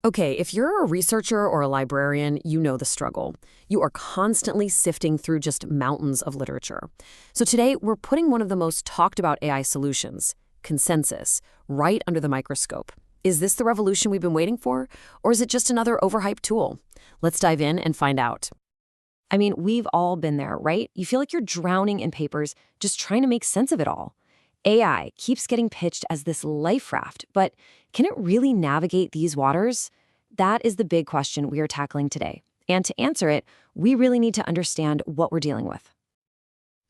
Okay, if you're a researcher or a librarian, you know the struggle. You are constantly sifting through just mountains of literature. So today, we're putting one of the most talked about AI solutions, Consensus, right under the microscope. Is this the revolution we've been waiting for, or is it just another overhyped tool? Let's dive in and find out. I mean, we've all been there, right? You feel like you're drowning in papers, just trying to make sense of it all. AI keeps getting pitched as this life raft, but can it really navigate these waters? That is the big question we are tackling today. And to answer it, we really need to understand what we're dealing with.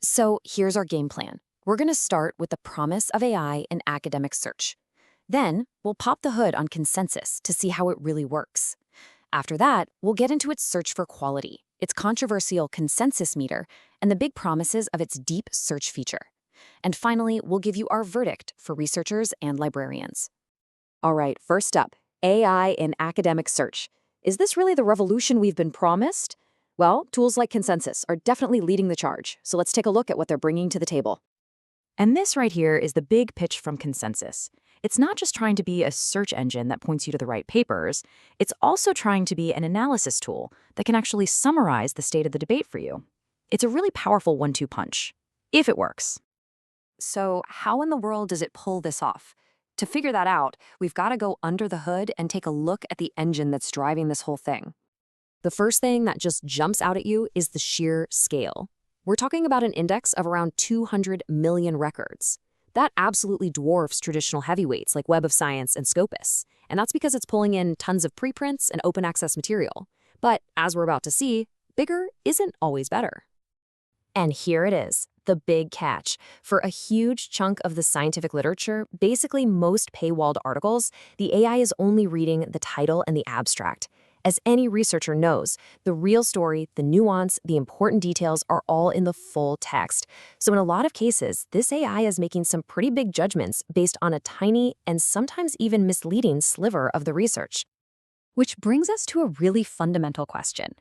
So here's our game plan. We're going to start with the promise of AI in academic search. Then we'll pop the hood on Consensus to see how it really works. After that, we'll get into its search for quality, its controversial consensus meter, and the big promises of its deep search feature. And finally, we'll give you our verdict for researchers and librarians. All right, first up, AI in academic search. Is this really the revolution we've been promised? Well, tools like Consensus are definitely leading the charge, so let's take a look at what they're bringing to the table. And this right here is the big pitch from Consensus. It's not just trying to be a search engine that points you to the right papers, it's also trying to be an analysis tool that can actually summarize the state of the debate for you. It's a really powerful one-two punch, if it works. So how in the world does it pull this off? To figure that out, we've got to go under the hood and take a look at the engine that's driving this whole thing. The first thing that just jumps out at you is the sheer scale. We're talking about an index of around 200 million records. That absolutely dwarfs traditional heavyweights like Web of Science and Scopus, and that's because it's pulling in tons of preprints and open access material. But as we're about to see, bigger isn't always better. And here it is, the big catch. For a huge chunk of the scientific literature, basically most paywalled articles, the AI is only reading the title and the abstract. As any researcher knows, the real story, the nuance, the important details are all in the full text. So in a lot of cases, this AI is making some pretty big judgments based on a tiny and sometimes even misleading sliver of the research. Which brings us to a really fundamental question.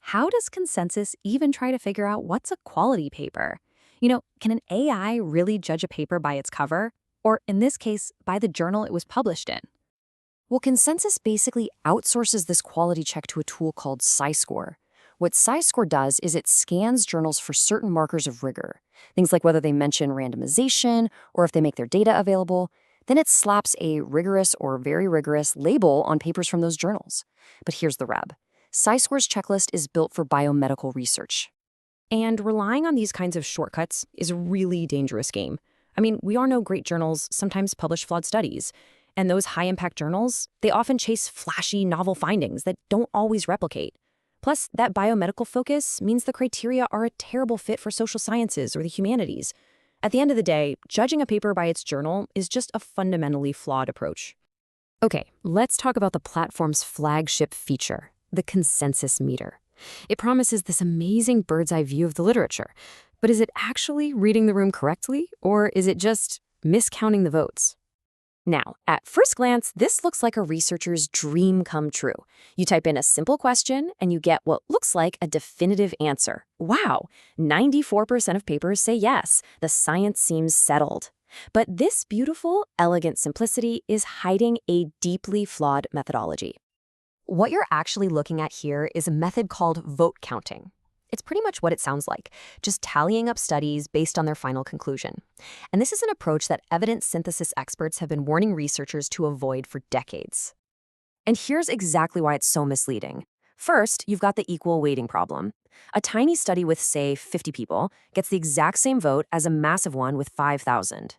How does Consensus even try to figure out what's a quality paper? Can an AI really judge a paper by its cover? Or in this case, by the journal it was published in? Well, Consensus basically outsources this quality check to a tool called SciScore. What SciScore does is it scans journals for certain markers of rigor, things like whether they mention randomization or if they make their data available. Then it slaps a rigorous or very rigorous label on papers from those journals. But here's the rub. SciScore's checklist is built for biomedical research. And relying on these kinds of shortcuts is a really dangerous game. I mean, we all know great journals sometimes publish flawed studies. And those high-impact journals, they often chase flashy, novel findings that don't always replicate. Plus, that biomedical focus means the criteria are a terrible fit for social sciences or the humanities. At the end of the day, judging a paper by its journal is just a fundamentally flawed approach. Okay, let's talk about the platform's flagship feature, the consensus meter. It promises this amazing bird's-eye view of the literature. But is it actually reading the room correctly, or is it just miscounting the votes? Now, at first glance, this looks like a researcher's dream come true. You type in a simple question, and you get what looks like a definitive answer. Wow, 94% of papers say yes. The science seems settled. But this beautiful, elegant simplicity is hiding a deeply flawed methodology. What you're actually looking at here is a method called vote counting. It's pretty much what it sounds like, just tallying up studies based on their final conclusion. And this is an approach that evidence synthesis experts have been warning researchers to avoid for decades. And here's exactly why it's so misleading. First, you've got the equal weighting problem. A tiny study with, say, 50 people gets the exact same vote as a massive one with 5,000.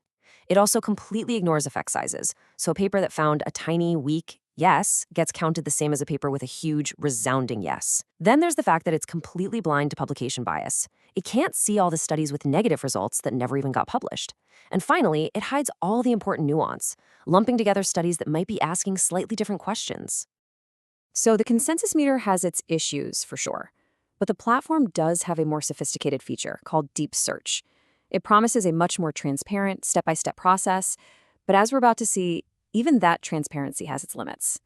It also completely ignores effect sizes, so a paper that found a tiny, weak yes gets counted the same as a paper with a huge, resounding yes. Then there's the fact that it's completely blind to publication bias. It can't see all the studies with negative results that never even got published. And finally, it hides all the important nuance, lumping together studies that might be asking slightly different questions. So the consensus meter has its issues, for sure. But the platform does have a more sophisticated feature called Deep Search. It promises a much more transparent, step-by-step process. But as we're about to see, even that transparency has its limits.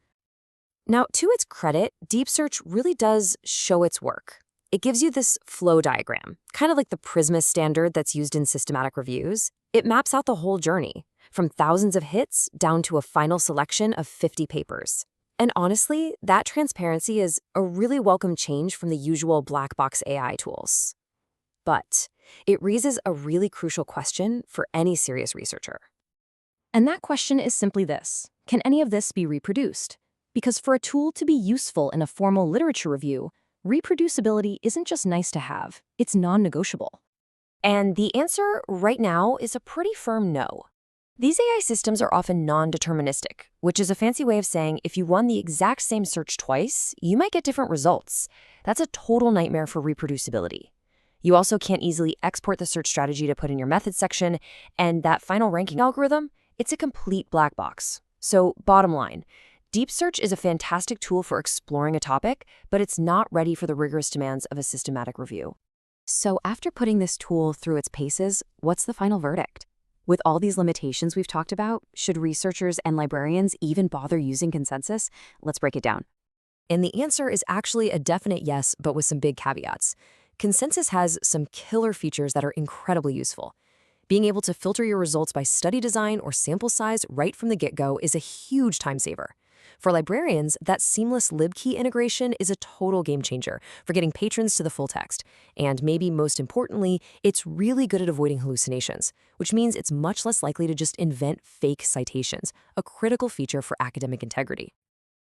Now, to its credit, Deep Search really does show its work. It gives you this flow diagram, kind of like the Prisma standard that's used in systematic reviews. It maps out the whole journey, from thousands of hits down to a final selection of 50 papers. And honestly, that transparency is a really welcome change from the usual black box AI tools. But it raises a really crucial question for any serious researcher. And that question is simply this: can any of this be reproduced? Because for a tool to be useful in a formal literature review, reproducibility isn't just nice to have, it's non-negotiable. And the answer right now is a pretty firm no. These AI systems are often non-deterministic, which is a fancy way of saying if you run the exact same search twice, you might get different results. That's a total nightmare for reproducibility. You also can't easily export the search strategy to put in your methods section, and that final ranking algorithm, it's a complete black box. So, bottom line, Deep Search is a fantastic tool for exploring a topic, but it's not ready for the rigorous demands of a systematic review. So after putting this tool through its paces, what's the final verdict? With all these limitations we've talked about, should researchers and librarians even bother using Consensus? Let's break it down. And the answer is actually a definite yes, but with some big caveats. Consensus has some killer features that are incredibly useful. Being able to filter your results by study design or sample size right from the get-go is a huge time saver. For librarians, that seamless LibKey integration is a total game changer for getting patrons to the full text. And maybe most importantly, it's really good at avoiding hallucinations, which means it's much less likely to just invent fake citations, a critical feature for academic integrity.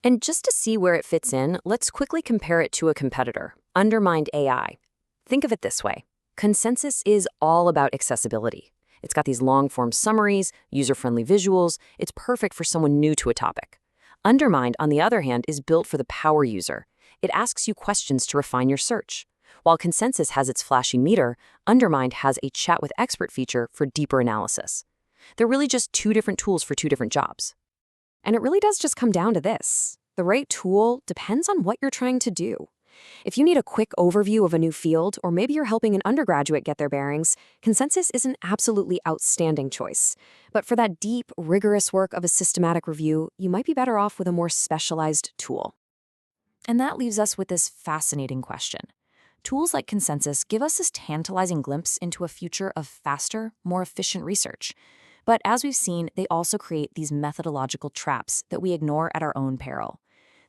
And just to see where it fits in, let's quickly compare it to a competitor, Undermined AI. Think of it this way. Consensus is all about accessibility. It's got these long-form summaries, user-friendly visuals. It's perfect for someone new to a topic. Undermined, on the other hand, is built for the power user. It asks you questions to refine your search. While Consensus has its flashy meter, Undermined has a chat with expert feature for deeper analysis. They're really just two different tools for two different jobs. And it really does just come down to this. The right tool depends on what you're trying to do. If you need a quick overview of a new field, or maybe you're helping an undergraduate get their bearings, Consensus is an absolutely outstanding choice. But for that deep, rigorous work of a systematic review, you might be better off with a more specialized tool. And that leaves us with this fascinating question. Tools like Consensus give us this tantalizing glimpse into a future of faster, more efficient research. But as we've seen, they also create these methodological traps that we ignore at our own peril.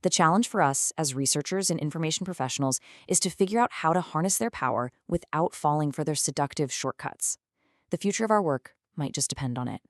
The challenge for us as researchers and information professionals is to figure out how to harness their power without falling for their seductive shortcuts. The future of our work might just depend on it.